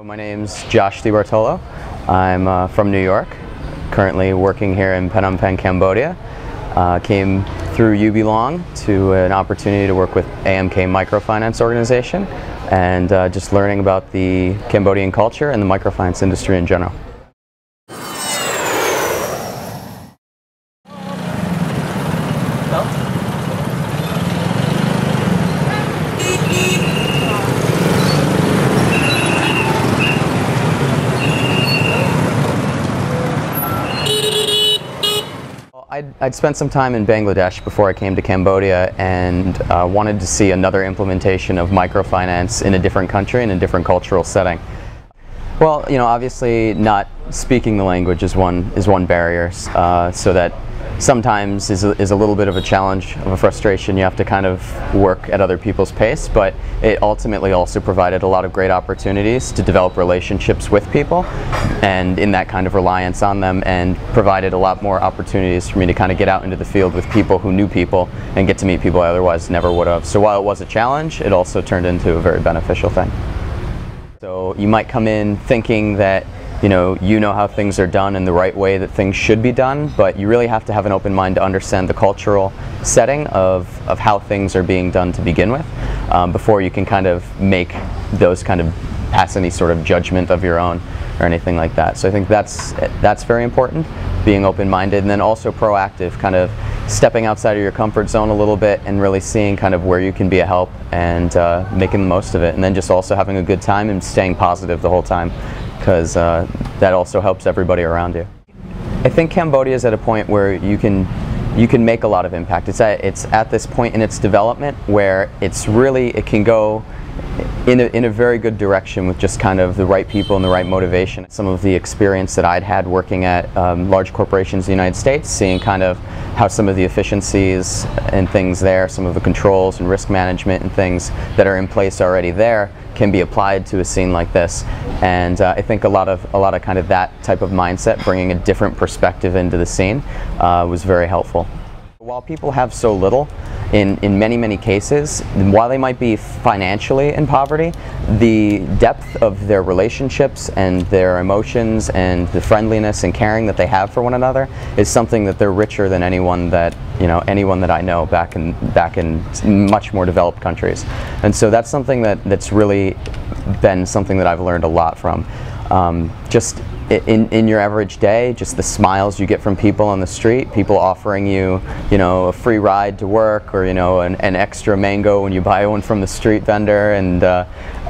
My name's Josh DeBartolo. I'm from New York, currently working here in Phnom Penh, Cambodia. Came through UBELONG to an opportunity to work with AMK Microfinance organization and just learning about the Cambodian culture and the microfinance industry in general. I'd spent some time in Bangladesh before I came to Cambodia and wanted to see another implementation of microfinance in a different country, in a different cultural setting. Well, obviously not speaking the language is one barrier, so that sometimes is a little bit of a challenge, of a frustration. You have to kind of work at other people's pace, but it ultimately also provided a lot of great opportunities to develop relationships with people and in that kind of reliance on them, and provided a lot more opportunities for me to kind of get out into the field with people who knew people and get to meet people I otherwise never would have. So while it was a challenge, it also turned into a very beneficial thing. So you might come in thinking that you know how things are done in the right way that things should be done, but you really have to have an open mind to understand the cultural setting of how things are being done to begin with, before you can kind of make those kind of pass any sort of judgment of your own or anything like that. So I think that's very important, being open-minded, and then also proactive, kind of stepping outside of your comfort zone a little bit and really seeing kind of where you can be a help and making the most of it, and then just also having a good time and staying positive the whole time, because that also helps everybody around you. I think Cambodia is at a point where you can make a lot of impact. It's at this point in its development where it can go in a very good direction with just kind of the right people and the right motivation. Some of the experience that I'd had working at large corporations in the United States, seeing kind of how some of the efficiencies and things there, some of the controls and risk management and things that are in place already there can be applied to a scene like this. And I think a lot of kind of that type of mindset, bringing a different perspective into the scene, was very helpful. While people have so little, in many cases, while they might be financially in poverty, the depth of their relationships and their emotions and the friendliness and caring that they have for one another is something that they're richer than anyone that I know back in much more developed countries. And so that's something that's really been something that I've learned a lot from. Just in your average day, just the smiles you get from people on the street, people offering you, a free ride to work, or an extra mango when you buy one from the street vendor, and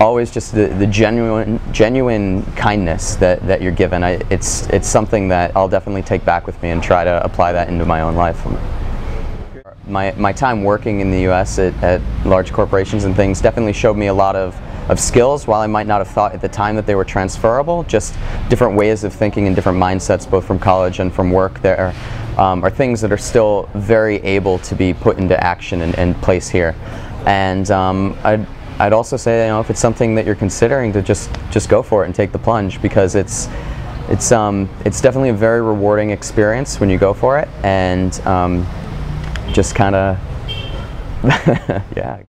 always just the genuine kindness that you're given. It's something that I'll definitely take back with me and try to apply that into my own life. My time working in the U.S. at large corporations and things definitely showed me a lot of skills. While I might not have thought at the time that they were transferable, just different ways of thinking and different mindsets, both from college and from work there, are things that are still very able to be put into action and place here. And I'd also say, if it's something that you're considering, to just go for it and take the plunge, because it's definitely a very rewarding experience when you go for it, and just kind of yeah.